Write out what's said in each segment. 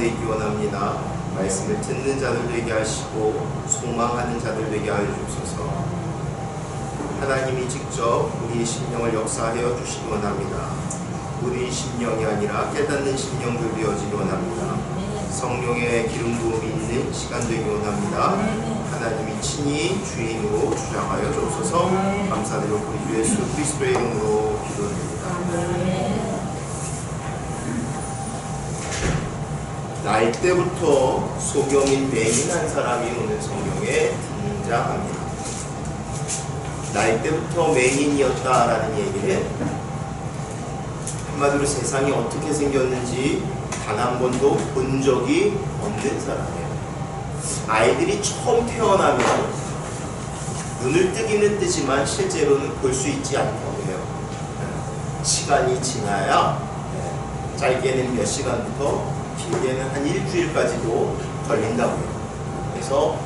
가운데 있기 원합니다. 말씀을 듣는 자들 되게 하시고 소망하는 자들 되게 하여 주옵소서. 하나님이 직접 우리의 심령을 역사하여 주시기 원합니다. 우리의 심령이 아니라 깨닫는 심령들 되어지기 원합니다. 성령의 기름 부음이 있는 시간 되기 원합니다. 하나님이 친히 주인으로 주장하여 주옵소서. 감사드리고 우리 주 예수 그리스도의 이름으로 기도드립니다. 날 때부터 소경인 맹인한 사람이 오늘 성경에 등장합니다. 날 때부터 맹인이었다라는 얘기는 한마디로 세상이 어떻게 생겼는지 단 한 번도 본 적이 없는 사람이에요. 아이들이 처음 태어나면 눈을 뜨기는 뜨지만 실제로는 볼 수 있지 않다고 해요. 시간이 지나야 짧게는 몇 시간부터 길게는 한 일주일까지도 걸린다고요. 그래서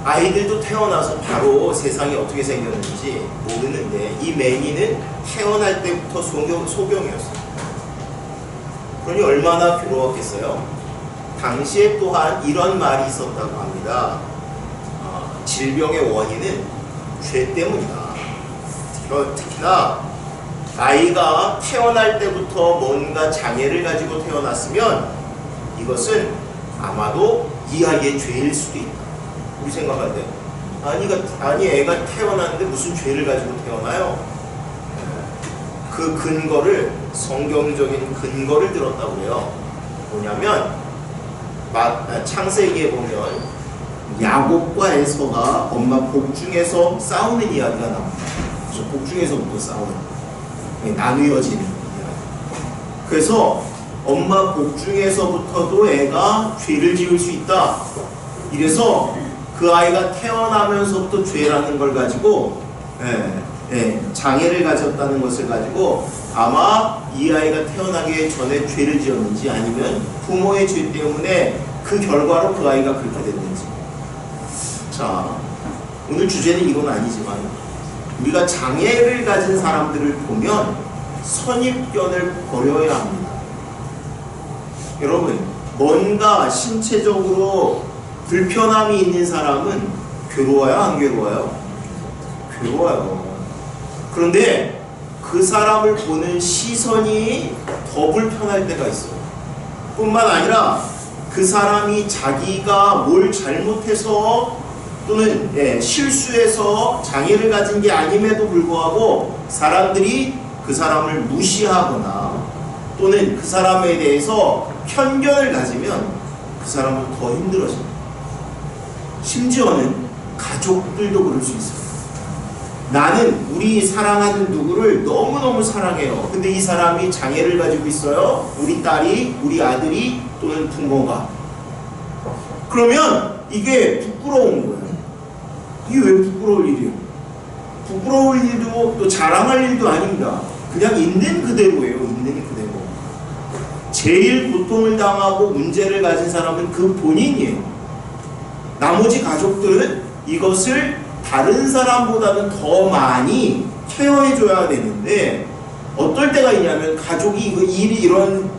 아이들도 태어나서 바로 세상이 어떻게 생겼는지 모르는데 이 맹인은 태어날 때부터 소경이었어요. 그러니 얼마나 괴로웠겠어요. 당시에 또한 이런 말이 있었다고 합니다. 질병의 원인은 죄 때문이다. 특히나 아이가 태어날 때부터 뭔가 장애를 가지고 태어났으면 이것은 아마도 이 아이의 죄일 수도 있다. 우리 생각할 때 아니 애가 태어났는데 무슨 죄를 가지고 태어나요? 그 근거를 성경적인 근거를 들었다고 해요. 뭐냐면 창세기에 보면 야곱과 에서가 엄마 복중에서 싸우는 이야기가 나옵니다. 그래서 복중에서부터 싸우는 나누어지는 이야기. 그래서 엄마 복중에서부터도 애가 죄를 지을 수 있다. 이래서 그 아이가 태어나면서부터 죄라는 걸 가지고 장애를 가졌다는 것을 가지고 아마 이 아이가 태어나기 전에 죄를 지었는지 아니면 부모의 죄 때문에 그 결과로 그 아이가 그렇게 됐는지. 자, 오늘 주제는 이건 아니지만 우리가 장애를 가진 사람들을 보면 선입견을 버려야 합니다. 여러분, 뭔가 신체적으로 불편함이 있는 사람은 괴로워요? 안 괴로워요? 괴로워요. 그런데 그 사람을 보는 시선이 더 불편할 때가 있어요. 뿐만 아니라 그 사람이 자기가 뭘 잘못해서 또는 실수해서 장애를 가진 게 아님에도 불구하고 사람들이 그 사람을 무시하거나 또는 그 사람에 대해서 편견을 가지면 그 사람은 더 힘들어집니다. 심지어는 가족들도 그럴 수 있어요. 나는 우리 사랑하는 누구를 너무너무 사랑해요. 근데 이 사람이 장애를 가지고 있어요. 우리 딸이, 우리 아들이 또는 부모가. 그러면 이게 부끄러운 거예요. 이게 왜 부끄러울 일이에요? 부끄러울 일도 또 자랑할 일도 아닙니다. 그냥 있는 그대로예요. 있는 그대로. 제일 고통을 당하고 문제를 가진 사람은 그 본인이에요. 나머지 가족들은 이것을 다른 사람보다는 더 많이 케어해줘야 되는데 어떨 때가 있냐면 가족이 일이 이런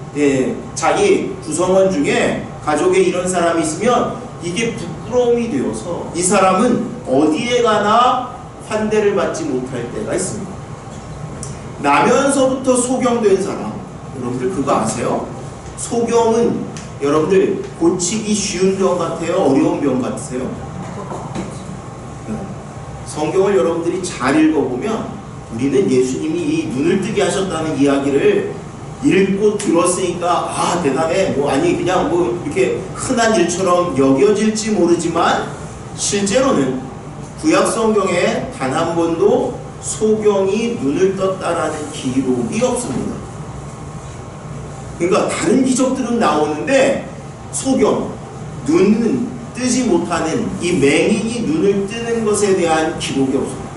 자기 구성원 중에 가족에 이런 사람이 있으면 이게 부끄러움이 되어서 이 사람은 어디에 가나 환대를 받지 못할 때가 있습니다. 나면서부터 소경된 사람, 여러분들 그거 아세요? 소경은 여러분들 고치기 쉬운 병 같아요? 어려운 병 같으세요? 성경을 여러분들이 잘 읽어보면 우리는 예수님이 이 눈을 뜨게 하셨다는 이야기를 읽고 들었으니까 아 대단해 아니 그냥 이렇게 흔한 일처럼 여겨질지 모르지만 실제로는 구약 성경에 단 한 번도 소경이 눈을 떴다라는 기록이 없습니다. 그러니까 다른 기적들은 나오는데 소경, 눈은 뜨지 못하는 이 맹인이 눈을 뜨는 것에 대한 기록이 없습니다.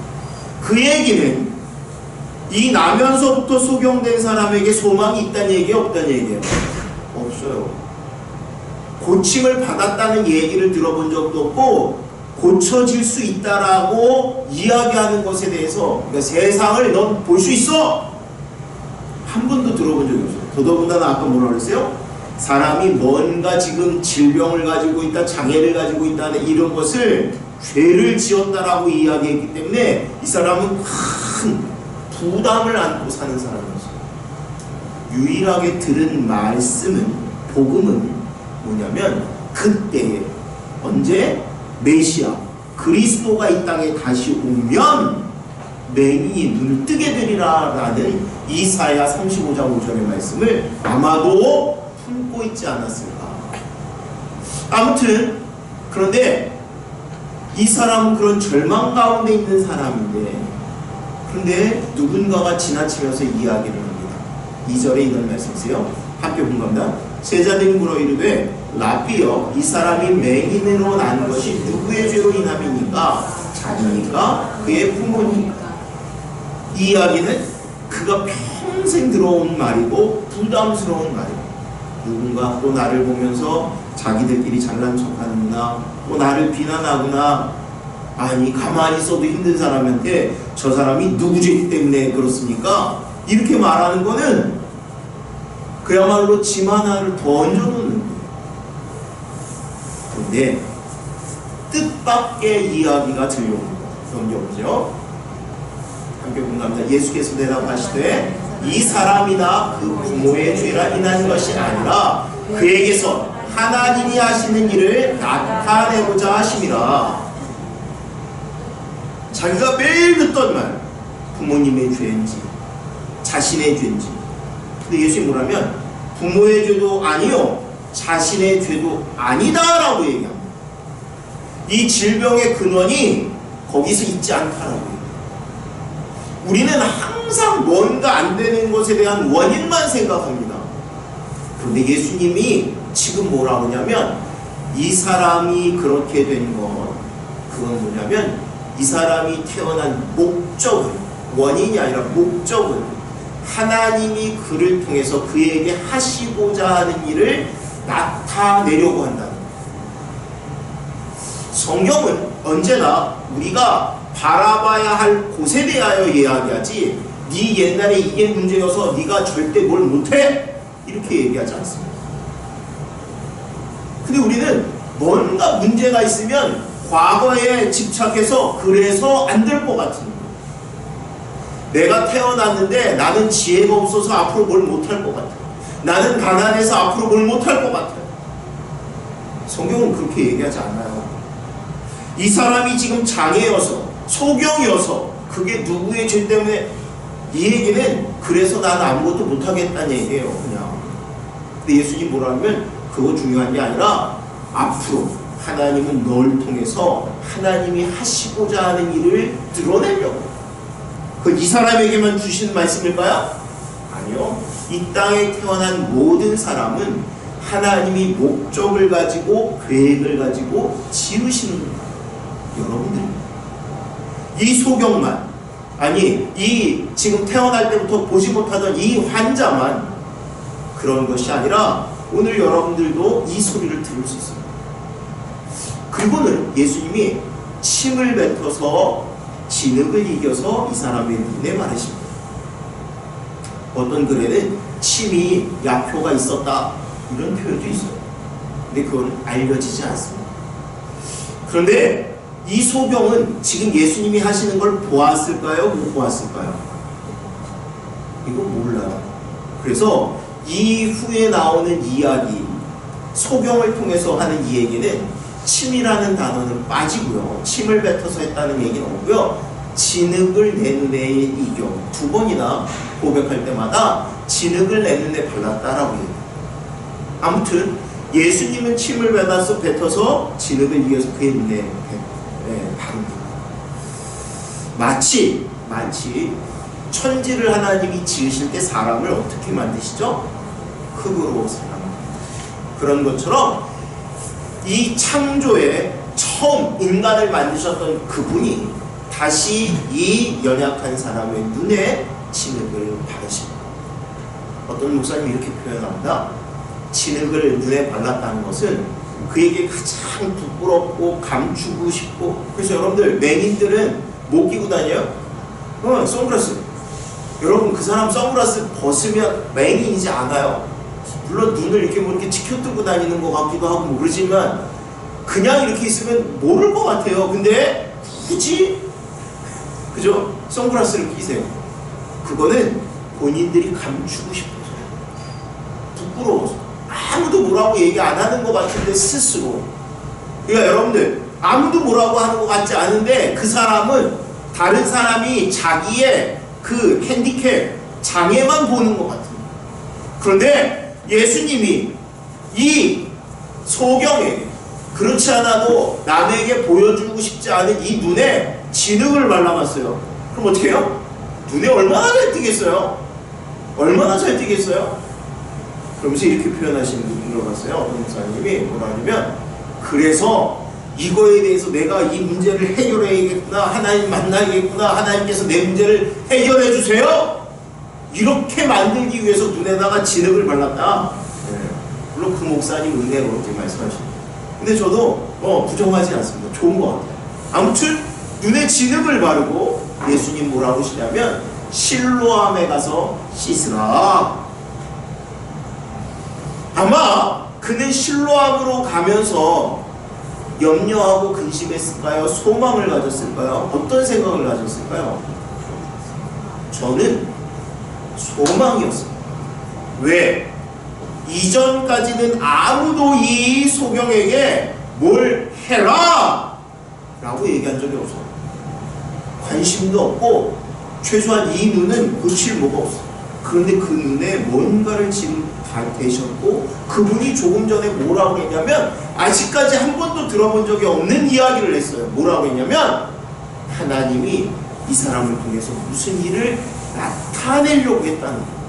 그 얘기는 이 나면서부터 소경된 사람에게 소망이 있다는 얘기예요? 없다는 얘기예요? 없어요. 고침을 받았다는 얘기를 들어본 적도 없고 고쳐질 수 있다라고 이야기하는 것에 대해서 그러니까 세상을 넌 볼 수 있어! 한 번도 들어본 적이 없어요. 더더군다나 아까 뭐라 그랬어요? 사람이 뭔가 지금 질병을 가지고 있다, 장애를 가지고 있다는 이런 것을 죄를 지었다라고 이야기했기 때문에 이 사람은 큰 부담을 안고 사는 사람이었어요. 유일하게 들은 말씀은, 복음은 뭐냐면 그때에, 언제? 메시아 그리스도가 이 땅에 다시 오면 맹인이 눈을 뜨게 되리라 라는 이사야 35장 5절의 말씀을 아마도 품고 있지 않았을까. 아무튼 그런데 이 사람은 그런 절망 가운데 있는 사람인데, 그런데 누군가가 지나치면서 이야기를 합니다. 2절에 이런 말씀이세요. 함께 공감다. 제자들이 물어 이르되 라비여, 이 사람이 맹인으로 난 것이 누구의 죄로 인함이니까? 자기니까? 그의 부모니까? 이 이야기는 그가 평생 들어온 말이고 부담스러운 말이고, 누군가 또 나를 보면서 자기들끼리 잘난 척하는구나, 또 나를 비난하구나, 아니 가만히 있어도 힘든 사람한테 저 사람이 누구 죄 때문에 그렇습니까? 이렇게 말하는 거는 그야말로 짐 하나를 더 얹어놓는 거예요. 그런데 뜻밖의 이야기가 들려옵니다. 넘겨보죠. 함께 공감합니다. 예수께서 대답하시되 이 사람이나 그 부모의 죄라 인한 것이 아니라 그에게서 하나님이 하시는 일을 나타내고자 하심이라. 자기가 매일 듣던 말, 부모님의 죄인지 자신의 죄인지. 근데 예수님이 뭐라면 부모의 죄도 아니요 자신의 죄도 아니다라고 얘기합니다. 이 질병의 근원이 거기서 있지 않다라고 얘기합니다. 우리는 항상 뭔가 안 되는 것에 대한 원인만 생각합니다. 그런데 예수님이 지금 뭐라고 하냐면 이 사람이 그렇게 된 것, 그건 뭐냐면 이 사람이 태어난 목적은, 원인이 아니라 목적은 하나님이 그를 통해서 그에게 하시고자 하는 일을 나타내려고 한다. 성경은 언제나 우리가 바라봐야 할 곳에 대하여 이야기하지, 네 옛날에 이게 문제여서 네가 절대 뭘 못해 이렇게 얘기하지 않습니다. 근데 우리는 뭔가 문제가 있으면 과거에 집착해서 그래서 안 될 것 같은 거예요. 내가 태어났는데 나는 지혜가 없어서 앞으로 뭘 못할 것 같아요. 나는 가난해서 앞으로 뭘 못할 것 같아요. 성경은 그렇게 얘기하지 않아요. 이 사람이 지금 장애여서, 소경이어서, 그게 누구의 죄 때문에, 이 얘기는 그래서 나는 아무것도 못하겠다는 얘기예요. 그냥. 근데 예수님 뭐라 하면 그거 중요한 게 아니라 앞으로 하나님은 널 통해서 하나님이 하시고자 하는 일을 드러내려고. 그 이 사람에게만 주신 말씀일까요? 아니요. 이 땅에 태어난 모든 사람은 하나님이 목적을 가지고 계획을 가지고 지으시는 겁니다. 여러분들 이 소경만, 아니 이 지금 태어날 때부터 보지 못하던 이 환자만 그런 것이 아니라 오늘 여러분들도 이 소리를 들을 수 있습니다. 그리고는 예수님이 침을 뱉어서 진흙을 이겨서 이 사람의 눈에 바르십니다. 어떤 글에는 침이 약효가 있었다 이런 표현도 있어요. 근데 그건 알려지지 않습니다. 그런데 이 소경은 지금 예수님이 하시는 걸 보았을까요? 못 보았을까요? 이거 몰라요. 그래서 이후에 나오는 이야기, 소경을 통해서 하는 이 얘기는 침이라는 단어는 빠지고요. 침을 뱉어서 했다는 얘기는 없고요. 진흙을 내 눈에 이겨. 두 번이나 고백할 때마다 진흙을 내 눈에 발랐다라고 해요. 아무튼 예수님은 침을 뱉어서 진흙을 이겨서 그의 눈에 바릅니다. 마치 천지를 하나님이 지으실 때 사람을 어떻게 만드시죠? 흙으로 사람. 그런 것처럼 이 창조에 처음 인간을 만드셨던 그분이 다시 이 연약한 사람의 눈에 진흙을 바르십니다. 어떤 목사님이 이렇게 표현합니다. 진흙을 눈에 발랐다는 것은 그에게 가장 부끄럽고 감추고 싶고, 그래서 여러분들 맹인들은 못 끼고 다녀요? 선글라스. 여러분 그 사람 선글라스 벗으면 맹인이지 않아요. 물론 눈을 이렇게 뭐 이렇게 치켜뜨고 다니는 것 같기도 하고 뭐 그러지만 그냥 이렇게 있으면 모를 것 같아요. 근데 굳이 그죠? 선글라스를 끼세요. 그거는 본인들이 감추고 싶어서요. 부끄러워서. 아무도 뭐라고 얘기 안 하는 것 같은데 스스로. 그러니까 여러분들 아무도 뭐라고 하는 것 같지 않은데 그 사람은 다른 사람이 자기의 그 핸디캡, 장애만 보는 것 같아요. 그런데 예수님이 이 소경에게 그렇지 않아도 남에게 보여주고 싶지 않은 이 눈에 진흙을 발라놨어요. 그럼 어떻게 해요? 눈에 얼마나 잘 띄겠어요? 얼마나 잘 띄겠어요? 그러면서 이렇게 표현하시는 분이 들어봤어요. 어떤 목사님이 뭐라 하냐면 그래서 이거에 대해서 내가 이 문제를 해결해야겠구나, 하나님 만나야겠구나, 하나님께서 내 문제를 해결해 주세요, 이렇게 만들기 위해서 눈에다가 진흙을 발랐다. 네. 물론 그 목사님 은혜로 이렇게 말씀하십니다. 근데 저도 부정하지 않습니다. 좋은 것 같아요. 아무튼 눈에 진흙을 바르고 예수님 뭐라고 하시냐면 실로암에 가서 씻으라. 아마 그는 실로암으로 가면서 염려하고 근심했을까요? 소망을 가졌을까요? 어떤 생각을 가졌을까요? 저는 소망이었습니다. 왜? 이전까지는 아무도 이 소경에게 뭘 해라! 라고 얘기한 적이 없어요. 관심도 없고 최소한 이 눈은 고칠 뭐가 없어요. 그런데 그 눈에 뭔가를 지금 다 대셨고 그분이 조금 전에 뭐라고 했냐면 아직까지 한 번도 들어본 적이 없는 이야기를 했어요. 뭐라고 했냐면 하나님이 이 사람을 통해서 무슨 일을 나타내려고 했다는 거예요.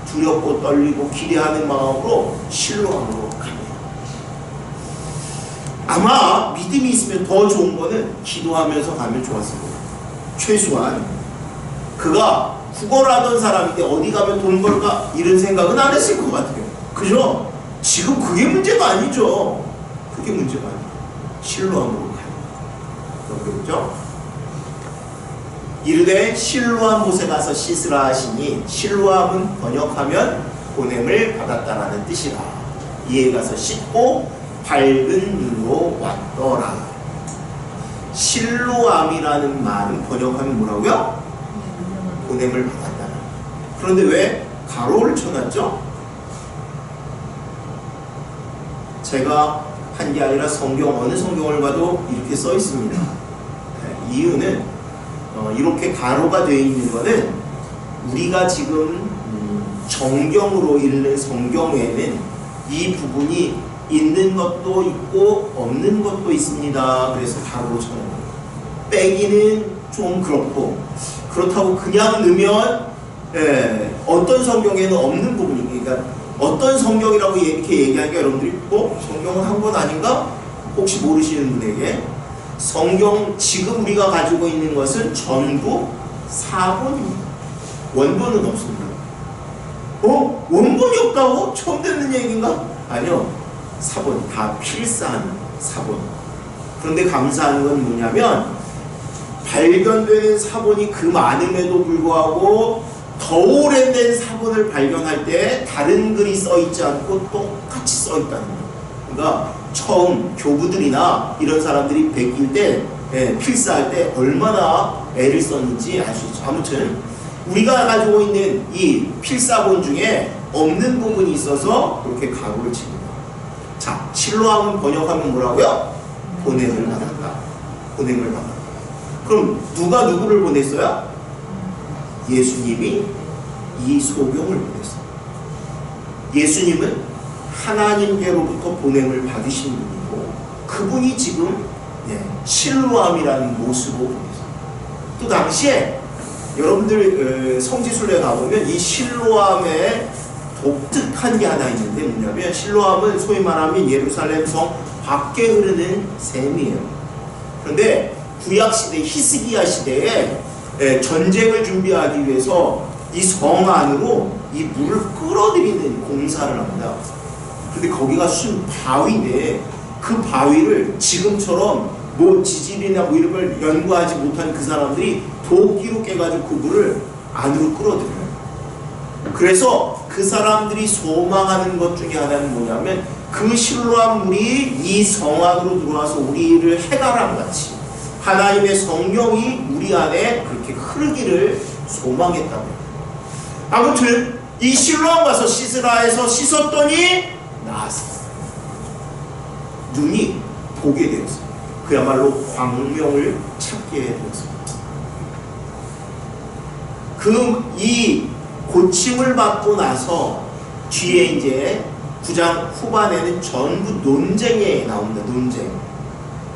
두렵고 떨리고 기대하는 마음으로 실로암으로 갑니다. 아마 믿음이 있으면 더 좋은 거는 기도하면서 가면 좋았을 거예요. 최소한 그가 구걸하던 사람인데 어디 가면 돈 벌까 이런 생각은 안 했을 것 같아요. 그죠? 지금 그게 문제가 아니죠. 그게 문제가 아니에요. 실로암으로 가요. 그렇죠? 이르되 실로암 못에 가서 씻으라 하시니 실로암은 번역하면 보냄을 받았다라는 뜻이라. 이에 가서 씻고 밝은 눈으로 왔더라. 실로암이라는 말은 번역하면 뭐라고요? 보냄을 받았다. 그런데 왜 가로를 쳐놨죠? 제가 한 게 아니라 성경 어느 성경을 봐도 이렇게 써 있습니다. 네, 이유는 이렇게 가로가 되어 있는 것은 우리가 지금 정경으로 읽는 성경에는 이 부분이 있는 것도 있고 없는 것도 있습니다. 그래서 가로로 쳐놓은 빼기는 좀 그렇다고 그냥 넣으면 어떤 성경에는 없는 부분이, 그러니까 어떤 성경이라고 이렇게 얘기하니까 여러분들이 성경은 한 권 아닌가? 혹시 모르시는 분에게 성경 지금 우리가 가지고 있는 것은 전부 사본입니다. 원본은 없습니다. 원본이 없다고? 처음 듣는 얘기인가? 아니요. 사본, 다 필사한 사본. 그런데 감사한 건 뭐냐면 발견되는 사본이 그 많음에도 불구하고 더 오래된 사본을 발견할 때 다른 글이 써있지 않고 똑같이 써있다는 거예요. 그러니까 처음 교부들이나 이런 사람들이 베낄 때 필사할 때 얼마나 애를 썼는지 알 수 있죠. 아무튼 우리가 가지고 있는 이 필사본 중에 없는 부분이 있어서 그렇게 가로를 칩니다. 자, 실로암은 번역하면 뭐라고요? 보냄을 받았다. 보냄을 받았다. 그럼 누가 누구를 보냈어요? 예수님이 이 소경을 보냈어요. 예수님은 하나님께로부터 보냄을 받으신 분이고 그분이 지금 실로암이라는 모습으로 보냈어요. 또 당시에 여러분들 성지순례 가보면 이 실로암에 독특한 게 하나 있는데 뭐냐면 실로암은 소위 말하면 예루살렘 성 밖에 흐르는 샘이에요. 그런데 구약시대 히스기야 시대에 전쟁을 준비하기 위해서 이 성 안으로 이 물을 끌어들이는 공사를 합니다. 근데 거기가 순 바위인데 그 바위를 지금처럼 뭐 지질이나 뭐 이런 걸 연구하지 못한 그 사람들이 도끼로 깨가지고 그 물을 안으로 끌어들여요. 그래서 그 사람들이 소망하는 것 중에 하나는 뭐냐면 그 실로암 물이 이 성 안으로 들어와서 우리를 해가람 같이 하나님의 성령이 우리 안에 그렇게 흐르기를 소망했다고. 아무튼 이 실로암 가서 씻으라 해서 씻었더니 나았어요. 눈이 보게 되었어요. 그야말로 광명을 찾게 되었습니다. 이 고침을 받고 나서 뒤에 이제 9장 후반에는 전부 논쟁에 나옵니다. 논쟁.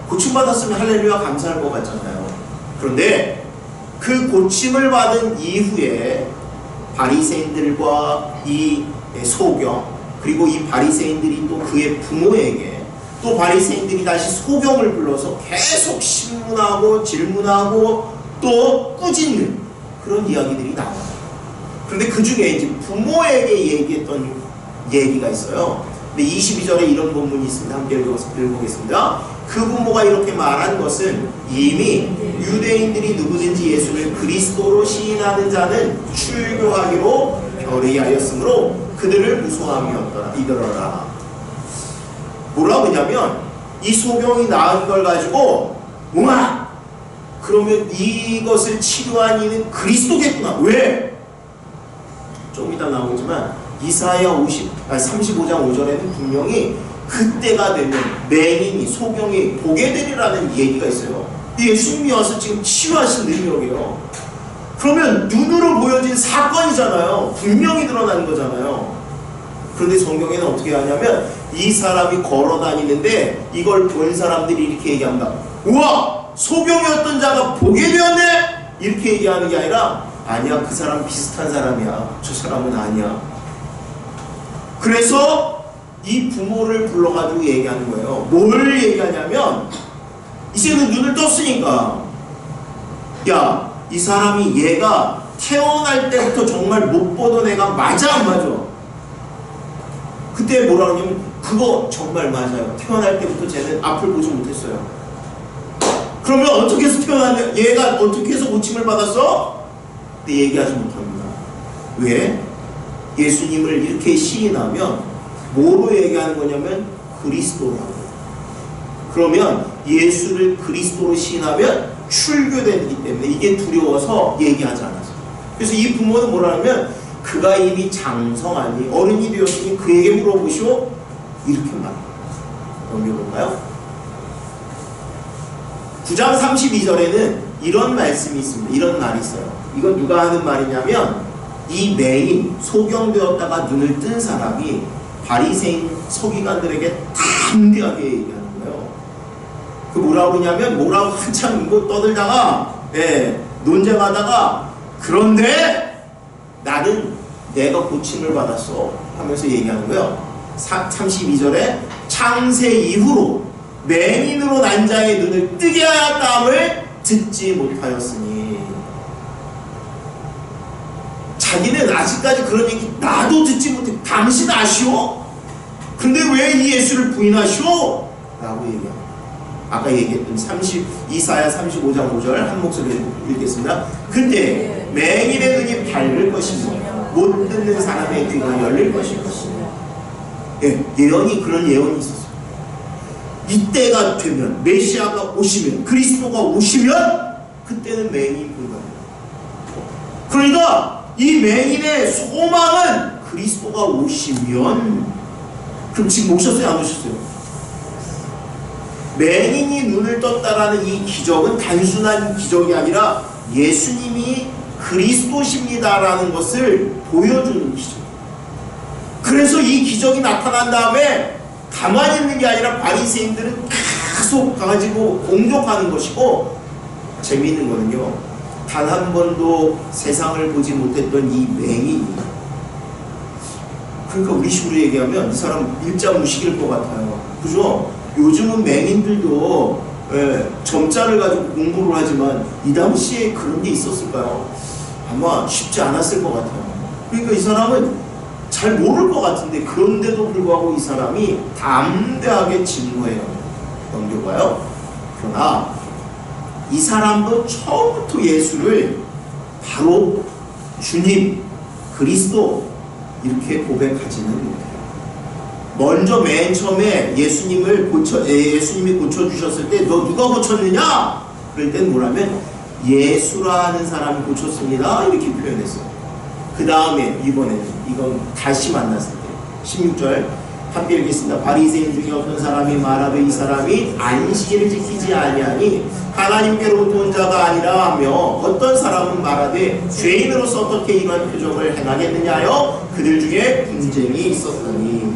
고침받았으면 할렐루야 감사할 것 같잖아요. 그런데 그 고침을 받은 이후에 바리새인들과 이 소경, 그리고 이 바리새인들이 또 그의 부모에게 또 바리새인들이 다시 소경을 불러서 계속 신문하고 질문하고 또 꾸짖는 그런 이야기들이 나와요. 그런데 그 중에 이제 부모에게 얘기했던 얘기가 있어요. 근데 22절에 이런 본문이 있습니다. 함께 읽어보겠습니다. 그 부모가 이렇게 말한 것은 이미 유대인들이 누구든지 예수를 그리스도로 시인하는 자는 출교하기로 결의하였으므로 그들을 무서워함이었더라. 이더러라. 뭐라고 하냐면 이 소경이 낳은 걸 가지고 우와! 그러면 이것을 치료한 이는 그리스도겠구나. 왜? 좀 이따 나오지만 이사야 35장 5절에는 분명히 그때가 되면 맹인이 소경이 보게 되리라는 얘기가 있어요. 예수님이 와서 지금 치유하신 능력이에요. 그러면 눈으로 보여진 사건이잖아요. 분명히 드러나는 거잖아요. 그런데 성경에는 어떻게 하냐면 이 사람이 걸어 다니는데 이걸 본 사람들이 이렇게 얘기한다. 우와! 소경이었던 자가 보게 되었네! 이렇게 얘기하는 게 아니라 아니야, 그 사람 비슷한 사람이야. 저 사람은 아니야. 그래서 이 부모를 불러가지고 얘기하는 거예요. 뭘 얘기하냐면 이제는 눈을 떴으니까 야, 이 사람이 얘가 태어날 때부터 정말 못 보던 애가 맞아 안 맞아? 그때 뭐라 그러냐면 그거 정말 맞아요. 태어날 때부터 쟤는 앞을 보지 못했어요. 그러면 어떻게 해서 태어났냐? 얘가 어떻게 해서 고침을 받았어? 근데 얘기하지 못합니다. 왜? 예수님을 이렇게 시인하면 뭐로 얘기하는 거냐면 그리스도라고. 그러면 예수를 그리스도로 시인하면 출교되기 때문에 이게 두려워서 얘기하지 않았어요. 그래서 이 부모는 뭐라 하면 그가 이미 장성하니 어른이 되었으니 그에게 물어보시오. 이렇게 말합니다. 넘겨볼까요? 9장 32절에는 이런 말씀이 있습니다. 이런 말이 있어요. 이건 누가 하는 말이냐면 이 맹인, 소경되었다가 눈을 뜬 사람이 바리새인 서기관들에게 담대하게 얘기하는 거예요. 그 뭐라고 그러냐면 뭐라고 한참 떠들다가 논쟁하다가 그런데 나는 내가 고침을 받았어 하면서 얘기하는 거예요. 32절에 창세 이후로 맹인으로 난 자의 눈을 뜨게 하였다함을 듣지 못하였으니 자기는 아직까지 그런 얘기 나도 듣지 못해. 당신 아시오? 근데 왜 이 예수를 부인하시오? 라고 얘기합니다. 아까 얘기했던 이사야 35장 5절 한 목소리로 읽겠습니다. 그때 맹인의 눈이 밝을 것이며 못 듣는 사람의 귀가 열릴 것이며. 예언이 그런 예언이 있었어요. 이때가 되면 메시아가 오시면 그리스도가 오시면 그때는 맹인 불가능해요. 그러니까 이 맹인의 소망은 그리스도가 오시면. 그럼 지금 오셨어요? 안 오셨어요? 맹인이 눈을 떴다라는 이 기적은 단순한 기적이 아니라 예수님이 그리스도십니다라는 것을 보여주는 기적. 그래서 이 기적이 나타난 다음에 가만히 있는 게 아니라 바리새인들은 계속 가지고 공격하는 것이고, 재미있는 거는요, 단 한 번도 세상을 보지 못했던 이 맹인이, 그러니까 우리 식으로 얘기하면 이 사람 일자무식일 것 같아요. 그죠? 요즘은 맹인들도 점자를 가지고 공부를 하지만 이 당시에 그런 게 있었을까요? 아마 쉽지 않았을 것 같아요. 그러니까 이 사람은 잘 모를 것 같은데 그런데도 불구하고 이 사람이 담대하게 증거해요. 넘겨봐요. 그러나 이 사람도 처음부터 예수를 바로 주님, 그리스도 이렇게 고백하지는 못해요. 먼저 맨 처음에 예수님이 고쳐주셨을 때 너 누가 고쳤느냐? 그럴 땐 뭐라면 예수라는 사람이 고쳤습니다. 이렇게 표현했어요. 그 다음에 이번에는 이건 다시 만났을 때 16절 함께 읽겠습니다. 바리새인 중에 어떤 사람이 말하되 이 사람이 안식일을 지키지 아니하니 하나님께로부터 온 자가 아니라 하며 어떤 사람은 말하되 죄인으로서 어떻게 이런 표적을 행하겠느냐요? 그들 중에 분쟁이 있었더니.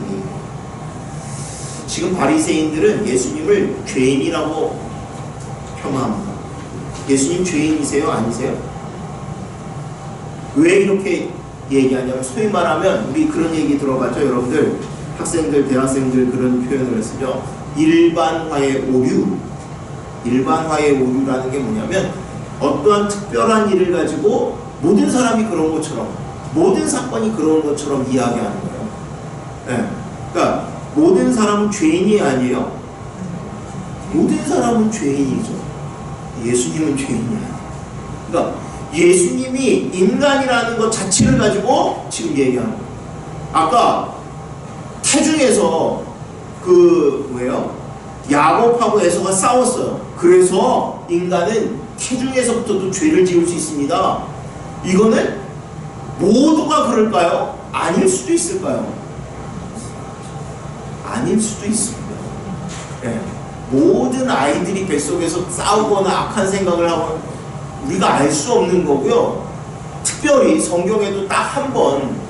지금 바리새인들은 예수님을 죄인이라고 폄하합니다. 예수님 죄인이세요? 아니세요? 왜 이렇게 얘기하냐면 소위 말하면 우리 그런 얘기 들어봤죠? 여러분들 학생들, 대학생들 그런 표현을 쓰죠. 일반화의 오류. 일반화의 오류라는 게 뭐냐면 어떠한 특별한 일을 가지고 모든 사람이 그런 것처럼 모든 사건이 그런 것처럼 이야기하는 거예요. 네. 그러니까 모든 사람은 죄인이 아니에요. 모든 사람은 죄인이죠. 예수님은 죄인이 아니에요. 그러니까 예수님이 인간이라는 것 자체를 가지고 지금 얘기하는 거예요. 아까 태중에서 야곱하고 에서가 싸웠어요. 그래서 인간은 태중에서부터 또 죄를 지을 수 있습니다. 이거는 모두가 그럴까요? 아닐 수도 있을까요? 아닐 수도 있습니다. 네. 모든 아이들이 뱃속에서 싸우거나 악한 생각을 하고 우리가 알 수 없는 거고요. 특별히 성경에도 딱 한 번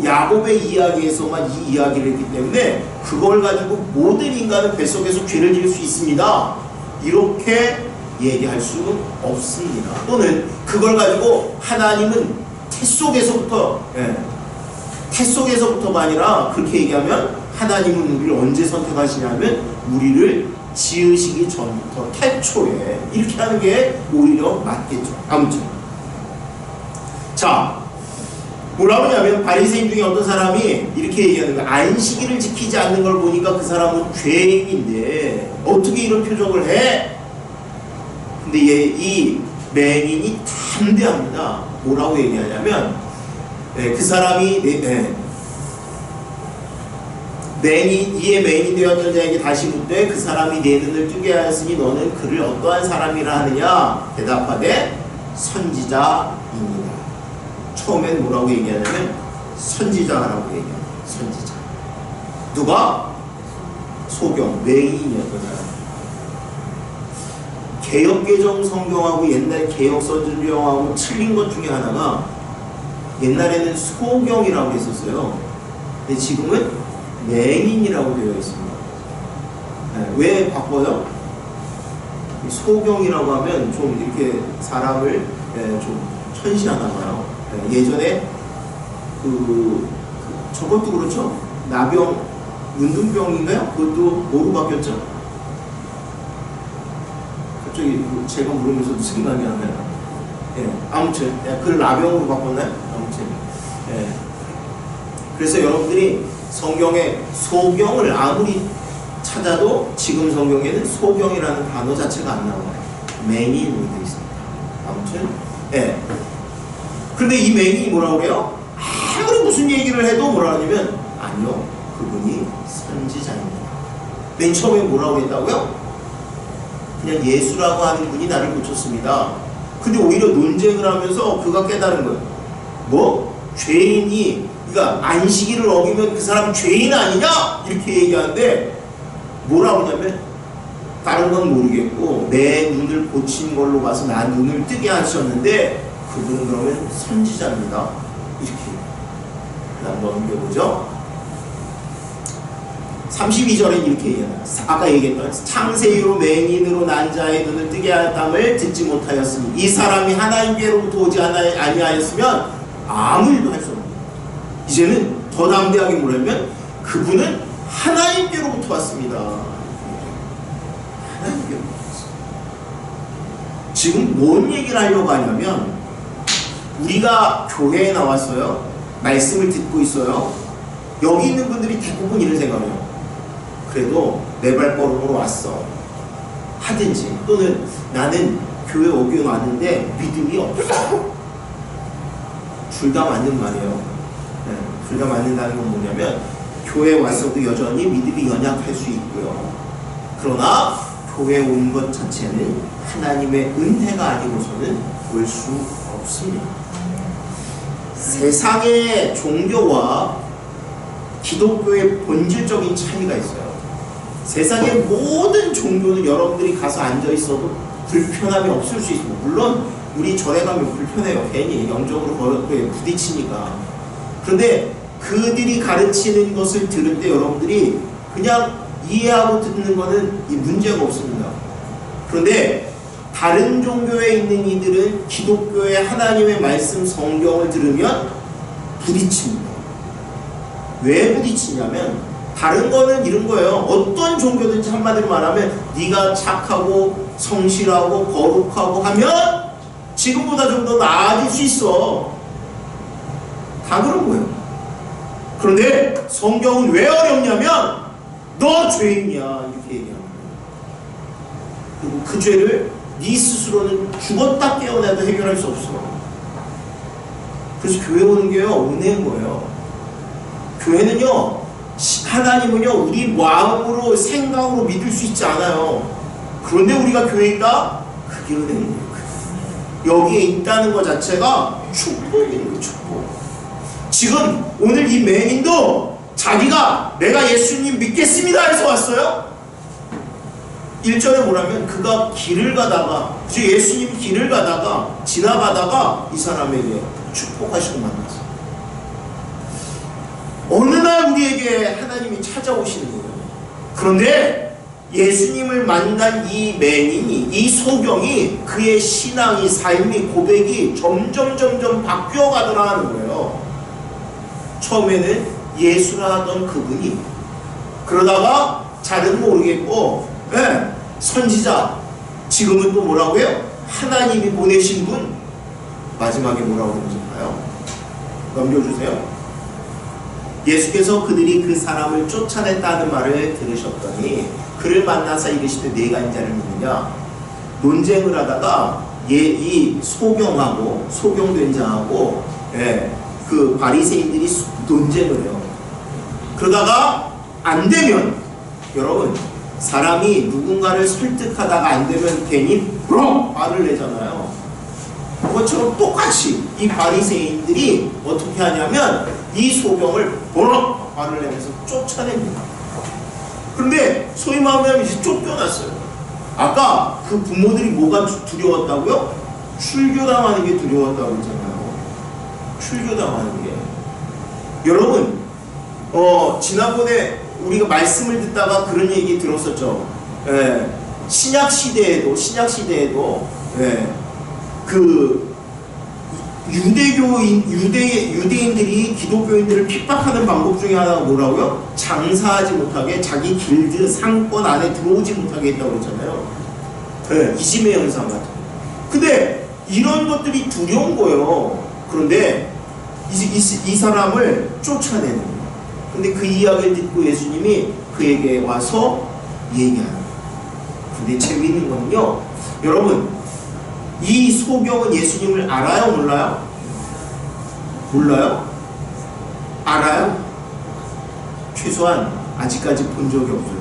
야곱의 이야기에서만 이 이야기를 했기 때문에 그걸 가지고 모든 인간은 뱃속에서 죄를 지을 수 있습니다. 이렇게 얘기할 수는 없습니다. 또는 그걸 가지고 하나님은 태속에서부터가 아니라 그렇게 얘기하면 하나님은 우리를 언제 선택하시냐면 우리를 지으시기 전부터 태초에 이렇게 하는 게 오히려 맞겠죠. 아무튼 자 뭐라고 하냐면 바리새인 중에 어떤 사람이 이렇게 얘기하는 거야. 안식일을 지키지 않는 걸 보니까 그 사람은 죄인인데 어떻게 이런 표적을 해? 근데 이 맹인이 담대합니다. 뭐라고 얘기하냐면 그 사람이 이에 맹인 되었던 자에게 다시 묻되 그 사람이 내 눈을 뜨게 하였으니 너는 그를 어떠한 사람이라 하느냐? 대답하되 선지자입니다. 처음엔 뭐라고 얘기하냐면 선지자라고 얘기해요. 선지자. 누가? 소경, 맹인이었던 사람. 개역개정 성경하고 옛날 개역 성경하고 틀린 것 중에 하나가 옛날에는 소경이라고 했었어요. 근데 지금은 맹인이라고 되어 있습니다. 네, 왜 바꿔요? 소경이라고 하면 좀 이렇게 사람을 좀 천시하나 봐요. 예전에 저것도 그렇죠. 나병, 문둥병인가요? 그것도 뭐로 바뀌었죠? 갑자기 제가 물으면서도 생각이 안 나요. 아무튼 그걸 나병으로 바꿨나요? 아무튼 그래서 여러분들이 성경에 소경을 아무리 찾아도 지금 성경에는 소경이라는 단어 자체가 안 나와요. 맹인으로 되어 있습니다. 아무튼 그런데 이 맹인이 뭐라고 그래요? 아무리 무슨 얘기를 해도 뭐라 하냐면 아니요, 그분이 선지자입니다. 맨 처음에 뭐라고 했다고요? 그냥 예수라고 하는 분이 나를 고쳤습니다. 근데 오히려 논쟁을 하면서 그가 깨달은 거예요. 뭐? 죄인이 그러니까 안식일을 어기면 그 사람 죄인 아니냐? 이렇게 얘기하는데 뭐라고 하냐면 다른 건 모르겠고 내 눈을 고친 걸로 봐서 나 눈을 뜨게 하셨는데 그분은 그러면 선지자입니다. 이렇게 그다음 넘겨보죠. 32절에 이렇게 얘기합니다. 아까 얘기했던 창세 이후로 맹인으로 난 자의 눈을 뜨게 하였음을 듣지 못하였으니 이 사람이 하나님께로부터 오지 아니하였으면 아무 일도 할 수 없습니다. 이제는 더 담대하게 뭐냐면 그분은 하나님께로부터 왔습니다. 하나님께로부터 왔습니다. 지금 뭔 얘기를 하려고 하냐면 우리가 교회에 나왔어요. 말씀을 듣고 있어요. 여기 있는 분들이 대부분 이런 생각을 해요. 그래도 내 발걸음으로 왔어. 하든지 또는 나는 교회 오긴 왔는데 믿음이 없어. 둘 다 맞는 말이에요. 둘 다 맞는다는 건 뭐냐면 교회 와서도 여전히 믿음이 연약할 수 있고요. 그러나 교회 온 것 자체는 하나님의 은혜가 아니고서는 올 수 없습니다. 세상의 종교와 기독교의 본질적인 차이가 있어요. 세상의 모든 종교는 여러분들이 가서 앉아 있어도 불편함이 없을 수 있고, 물론 우리 절에 가면 불편해요. 괜히 영적으로 부딪히니까. 그런데 그들이 가르치는 것을 들을 때 여러분들이 그냥 이해하고 듣는 거는 문제가 없습니다. 그런데 다른 종교에 있는 이들은 기독교의 하나님의 말씀 성경을 들으면 부딪힙니다. 왜 부딪히냐면 다른 거는 이런 거예요. 어떤 종교든지 한마디로 말하면 네가 착하고 성실하고 거룩하고 하면 지금보다 좀 더 나아질 수 있어. 다 그런 거예요. 그런데 성경은 왜 어렵냐면 너 죄인이야 이렇게 얘기합니다. 그리고 그 죄를 네 스스로는 죽었다 깨어나도 해결할 수 없어. 그래서 교회 오는 게요 은혜인 거예요. 교회는요 하나님은요 우리 마음으로 생각으로 믿을 수 있지 않아요. 그런데 우리가 교회에 있다? 그게 은혜인 거예요. 여기에 있다는 것 자체가 축복인 거예요. 축복. 지금 오늘 이 맹인도 자기가 내가 예수님 믿겠습니다 해서 왔어요. 1절에 뭐라면 그가 길을 가다가 예수님 길을 가다가 지나가다가 이 사람에게 축복하시고 만났어요. 어느 날 우리에게 하나님이 찾아오시는 거예요. 그런데 예수님을 만난 이 맹인이 이 소경이 그의 신앙이 삶이 고백이 점점 바뀌어 가더라 하는 거예요. 처음에는 예수라 하던 그분이 그러다가 잘은 모르겠고 선지자 지금은 또 뭐라고 해요? 하나님이 보내신 분 마지막에 뭐라고 그러실까요? 넘겨주세요. 예수께서 그들이 그 사람을 쫓아냈다는 말을 들으셨더니 그를 만나서 이르시되 네가 인자를 믿느냐. 논쟁을 하다가 이 소경하고 소경된 자하고 그 바리새인들이 논쟁을 해요. 그러다가 안 되면 여러분 사람이 누군가를 설득하다가 안 되면 괜히 화를 내잖아요. 그것처럼 똑같이 이 바리새인들이 어떻게 하냐면 이 소경을 화를 내면서 쫓아냅니다. 그런데 소위 말하면 이제 쫓겨났어요. 아까 그 부모들이 뭐가 두려웠다고요? 출교당하는 게 두려웠다고 했잖아요. 출교당하는 게. 여러분 지난번에 우리가 말씀을 듣다가 그런 얘기 들었었죠. 신약 시대에도 그 유대인들이 기독교인들을 핍박하는 방법 중에 하나가 뭐라고요? 장사하지 못하게 자기 길드 상권 안에 들어오지 못하게 했다고 그랬잖아요. 이지매 현상 같은 거. 근데 이런 것들이 두려운 거예요. 그런데 이 사람을 쫓아내는 거예요. 근데 그 이야기를 듣고 예수님이 그에게 와서 얘기하는 거예요. 근데 재미있는 건요, 여러분 이 소경은 예수님을 알아요? 몰라요? 몰라요? 알아요? 최소한 아직까지 본 적이 없어요.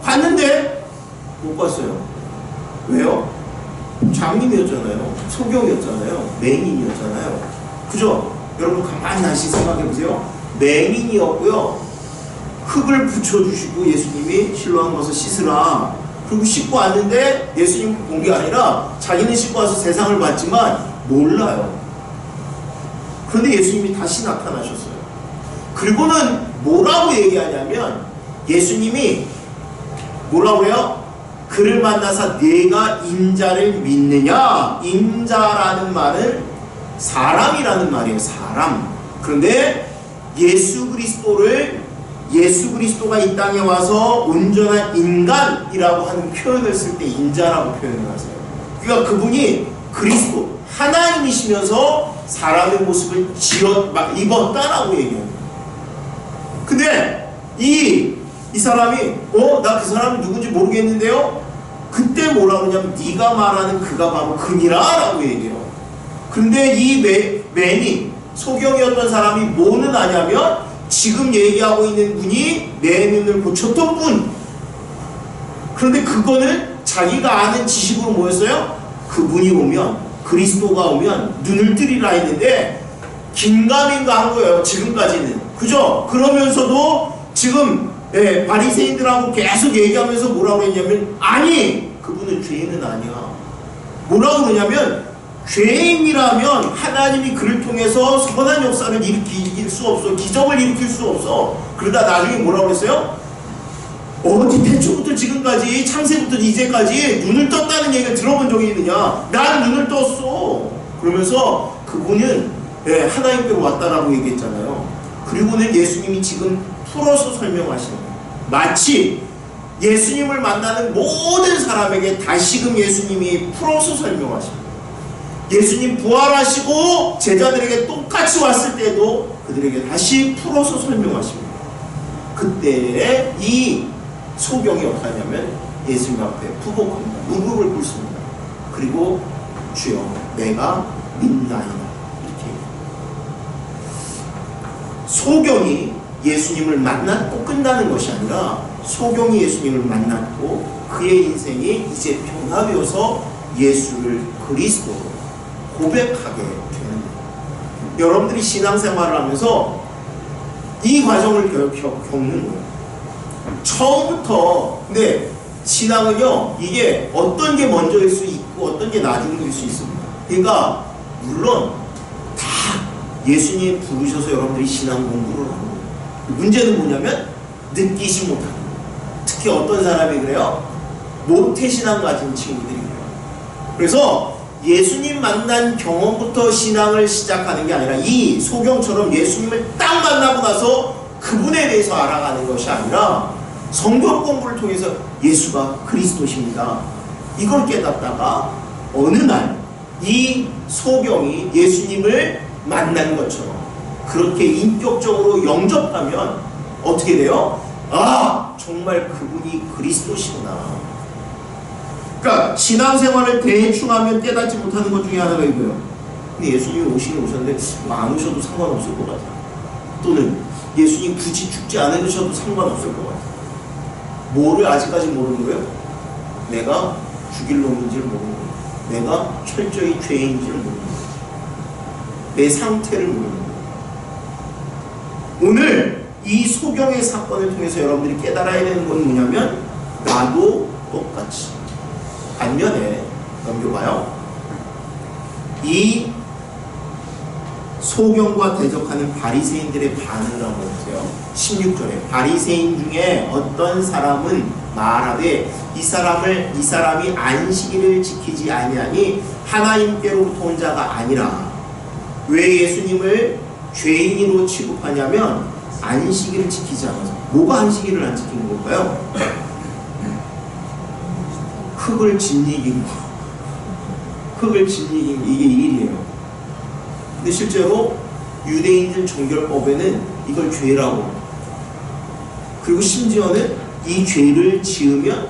봤는데? 못 봤어요. 왜요? 장님이었잖아요. 소경이었잖아요. 맹인이었잖아요. 그죠? 여러분 가만히 다시 생각해보세요. 맹인이었고요. 흙을 붙여주시고 예수님이 실로암 가서 씻으라. 그리고 씻고 왔는데 예수님 본 게 아니라 자기는 씻고 와서 세상을 봤지만 몰라요. 그런데 예수님이 다시 나타나셨어요. 그리고는 뭐라고 얘기하냐면 예수님이 뭐라고 해요? 그를 만나서 네가 인자를 믿느냐? 인자라는 말은 사람이라는 말이에요. 사람. 그런데 예수 그리스도가 이 땅에 와서 온전한 인간이라고 하는 표현을 쓸 때 인자라고 표현을 하세요. 그러니까 그분이 그리스도 하나님이시면서 사람의 모습을 입었다라고 얘기해요. 근데 이 사람이 나 그 사람이 누군지 모르겠는데요. 그때 뭐라고 하냐면 네가 말하는 그가 바로 그니라 라고 얘기해요. 근데 매니 소경이었던 사람이 뭐는 아냐면 지금 얘기하고 있는 분이 내 눈을 고쳤던 분. 그런데 그거는 자기가 아는 지식으로 뭐였어요? 그분이 오면, 그리스도가 오면 눈을 뜨리라 했는데 긴가민가 한 거예요. 지금까지는. 그죠? 그러면서도 지금 바리새인들하고 계속 얘기하면서 뭐라고 했냐면, 아니 그분은 죄인은 아니야. 뭐라고 그러냐면, 죄인이라면 하나님이 그를 통해서 선한 역사를 일으킬 수 없어. 기적을 일으킬 수 없어. 그러다 나중에 뭐라고 그랬어요? 어디 태초부터 지금까지, 창세부터 이제까지 눈을 떴다는 얘기를 들어본 적이 있느냐? 난 눈을 떴어. 그러면서 그분은 하나님께로 왔다라고 얘기했잖아요. 그리고는 예수님이 지금 풀어서 설명하시는 거예요. 마치 예수님을 만나는 모든 사람에게 다시금 예수님이 풀어서 설명하십니다. 예수님 부활하시고 제자들에게 똑같이 왔을 때도 그들에게 다시 풀어서 설명하십니다. 그때 이 소경이 어떻게 하냐면 예수님 앞에 부복합니다. 무릎을 꿇습니다. 그리고 주여 내가 믿나이다. 이렇게. 소경이 예수님을 만났고 끝나는 것이 아니라 소경이 예수님을 만났고 그의 인생이 이제 변화되어서 예수를 그리스도로 고백하게 되는 거예요. 여러분들이 신앙생활을 하면서 이 과정을 겪는 거예요. 처음부터. 근데 신앙은요, 이게 어떤 게 먼저일 수 있고 어떤 게 나중일 수 있습니다. 그러니까 물론 다 예수님 부르셔서 여러분들이 신앙 공부를 하는 거예요. 문제는 뭐냐면 느끼지 못하는 거예요. 특히 어떤 사람이 그래요? 모태신앙 가진 친구들이 그래요. 그래서 예수님 만난 경험부터 신앙을 시작하는 게 아니라 이 소경처럼 예수님을 딱 만나고 나서 그분에 대해서 알아가는 것이 아니라 성경 공부를 통해서 예수가 그리스도십니다. 이걸 깨닫다가 어느 날 이 소경이 예수님을 만난 것처럼 그렇게 인격적으로 영접하면 어떻게 돼요? 아, 정말 그분이 그리스도시구나. 그러니까 신앙생활을 대충 하면 깨닫지 못하는 것 중에 하나가 이거예요. 근데 예수님이 오시긴 오셨는데 안 오셔도 상관없을 것 같아요. 또는 예수님 굳이 죽지 않으셔도 상관없을 것 같아요. 뭐를 아직까지 모르는 거예요? 내가 죽일 놈인지를 모르는 거예요. 내가 철저히 죄인지를 모르는 거예요. 내 상태를 모르는 거예요. 오늘 이 소경의 사건을 통해서 여러분들이 깨달아야 되는 건 뭐냐면 나도 똑같이. 반면에 넘겨봐요. 이 소경과 대적하는 바리새인들의 반응을 한번 보세요. 16절에 바리새인 중에 어떤 사람은 말하되 이 사람이 안식일을 지키지 아니하니 하나님께로부터 온 자가 아니라. 왜 예수님을 죄인으로 취급하냐면 안식일을 지키지 않아서. 뭐가 안식일을 안 지키는 걸까요? 흙을 짓이긴 거. 흙을 짓이긴 이게 일이에요. 근데 실제로 유대인들 정결법에는 이걸 죄라고. 그리고 심지어는 이 죄를 지으면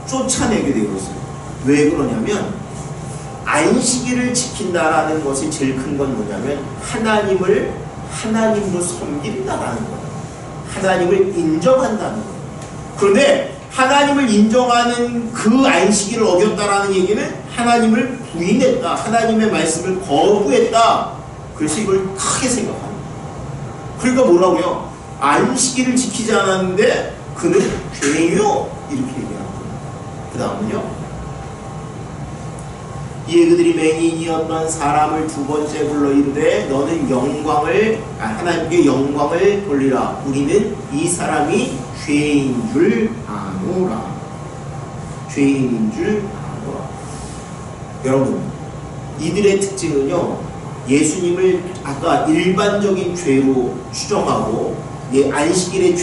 쫓아내게 되어 있어요. 왜 그러냐면 안식일을 지킨다라는 것이 제일 큰 건 뭐냐면 하나님을 하나님으로 섬긴다라는 거예요. 하나님을 인정한다는 거예요. 그런데 하나님을 인정하는 그 안식일을 어겼다라는 얘기는 하나님을 부인했다. 하나님의 말씀을 거부했다. 그래서 이걸 크게 생각합니다. 그러니까 뭐라고요? 안식일을 지키지 않았는데 그는 죄인이요. 이렇게 얘기합니다. 그 다음은요. 이에 그들이 맹인이었던 사람을 두 번째 불러 이르되 너는 하나님께 영광을 돌리라. 우리는 이 사람이 죄인인 줄 아노라. 죄인인 줄 아노라. 여러분, 이들의 특징은요, 예수님을 아까 일반적인 죄로 추정하고 안식일에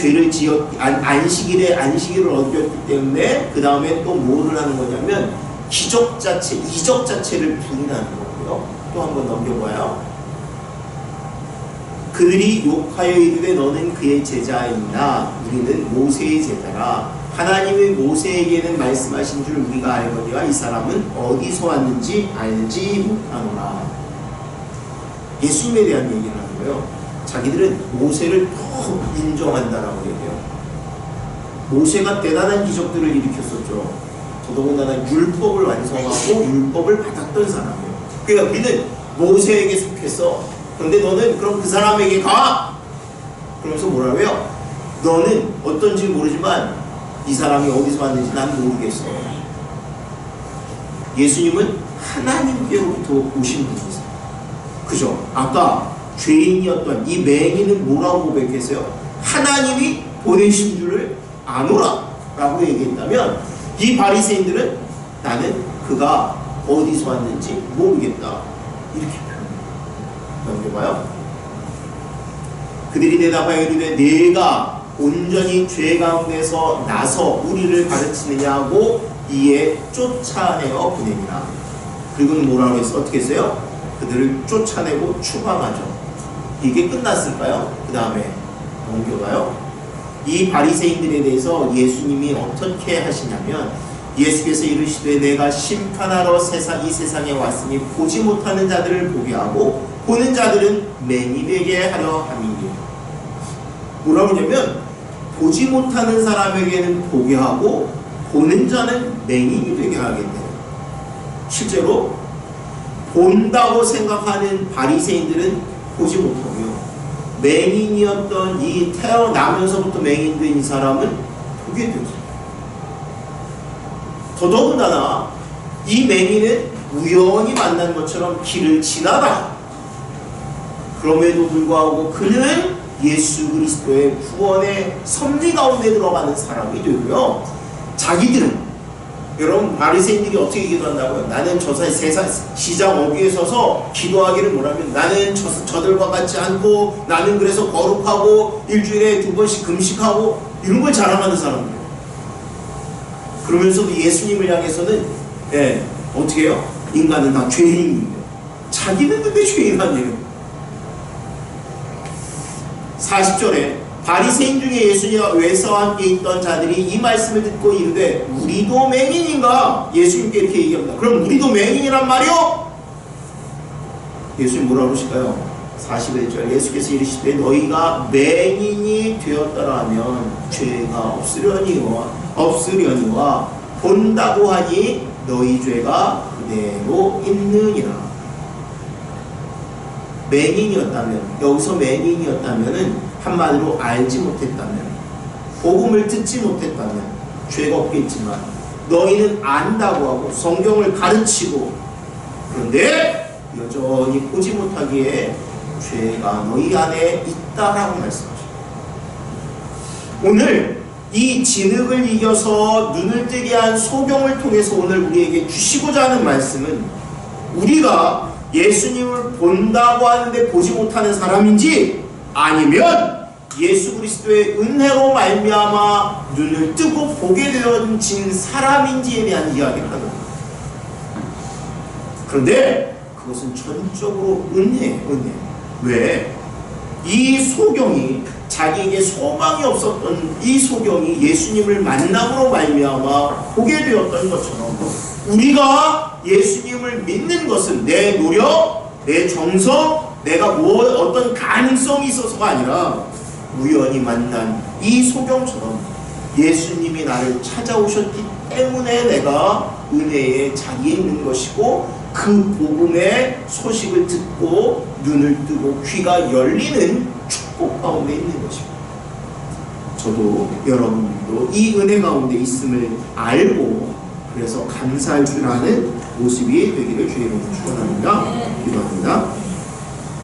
안식일을 어겼기 때문에 그 다음에 또 뭐를 하는 거냐면 기적 자체, 이적 자체를 부인하는 거고요. 또 한번 넘겨봐요. 그들이 욕하여 이르되 너는 그의 제자이나 우리는 모세의 제자라. 하나님의 모세에게는 말씀하신 줄 우리가 알거니와 이 사람은 어디서 왔는지 알지 못하노라. 예수님에 대한 얘기를 하는 거예요. 자기들은 모세를 더 인정한다라고 얘기해요. 모세가 대단한 기적들을 일으켰었죠. 더더군다나 율법을 완성하고 율법을 받았던 사람이에요. 그러니까 우리는 모세에게 속했어. 그런데 너는 그럼 그 사람에게 가! 그러면서 뭐라고요? 너는 어떤지 모르지만 이 사람이 어디서 왔는지 난 모르겠어. 예수님은 하나님께로부터 오신 분이세요. 그죠? 아까 죄인이었던 이 맹인은 뭐라고 고백했어요? 하나님이 보내신 줄을 아노라 라고 얘기했다면, 이 바리새인들은 나는 그가 어디서 왔는지 모르겠다 이렇게 표현해요. 넘겨봐요. 그들이 대답하여 이르되 네가 온전히 죄 가운데서 나서 우리를 가르치느냐고 이에 쫓아내어 보내니라. 그리고는 뭐라고 했어? 어떻게 했어요? 그들을 쫓아내고 추방하죠. 이게 끝났을까요? 그 다음에 넘겨봐요. 이 바리새인들에 대해서 예수님이 어떻게 하시냐면, 예수께서 이르시되 내가 심판하러 이 세상에 왔으니 보지 못하는 자들을 보게 하고 보는 자들은 맹인되게 하려 함이니. 뭐라고 하냐면, 보지 못하는 사람에게는 보게 하고 보는 자는 맹인이 되게 하겠네요. 실제로 본다고 생각하는 바리새인들은 보지 못하고요, 맹인이었던 이 태어나면서부터 맹인된 이 사람은 보게 되죠. 더더군다나 이 맹인은 우연히 만난 것처럼 길을 지나다 그럼에도 불구하고 그는 예수 그리스도의 구원의 섭리 가운데 들어가는 사람이 되고요. 자기들은, 여러분 바리새인들이 어떻게 기도한다고요? 나는 저 세상 시장 어귀에 서서 기도하기를 뭐라면, 나는 저들과 같지 않고 나는 그래서 거룩하고 일주일에 2번씩 금식하고 이런 걸 자랑하는 사람들이에요. 그러면서도 예수님을 향해서는 어떻게 해요? 인간은 다 죄인인데, 자기는 근데 죄인 아니에요. 40절에 바리새인 중에 예수와 함께 있던 자들이 이 말씀을 듣고 이르되 우리도 맹인인가? 예수님께 이렇게 얘기합니다. 그럼 우리도 맹인이란 말이요? 예수님 뭐라고 그러실까요? 41절 예수께서 이르시되 너희가 맹인이 되었더라 하면 죄가 없으려니와 본다고 하니 너희 죄가 그대로 있느니라. 맹인이었다면, 여기서 맹인이었다면은 한마디로 알지 못했다면, 복음을 듣지 못했다면 죄가 없겠지만, 너희는 안다고 하고 성경을 가르치고 그런데 여전히 보지 못하기에 죄가 너희 안에 있다라고 말씀하십니다. 오늘 이 진흙을 이겨서 눈을 뜨게 한 소경을 통해서 오늘 우리에게 주시고자 하는 말씀은, 우리가 예수님을 본다고 하는데 보지 못하는 사람인지, 아니면 예수 그리스도의 은혜로 말미암아 눈을 뜨고 보게 되어진 사람인지에 대한 이야기를 하는 겁니다. 그런데 그것은 전적으로 은혜예요. 은혜. 왜? 이 소경이, 자기에게 소망이 없었던 이 소경이 예수님을 만남으로 말미암아 보게 되었던 것처럼, 우리가 예수님을 믿는 것은 내 노력, 내 정성, 내가 어떤 가능성이 있어서가 아니라 우연히 만난 이 소경처럼 예수님이 나를 찾아오셨기 때문에 내가 은혜의 자리에 있는 것이고, 그 복음의 소식을 듣고 눈을 뜨고 귀가 열리는 축복 가운데 있는 것입니다. 저도 여러분도 이 은혜 가운데 있음을 알고 그래서 감사할 줄 아는 모습이 되기를 주의 이름으로 축원합니다. 기도합니다.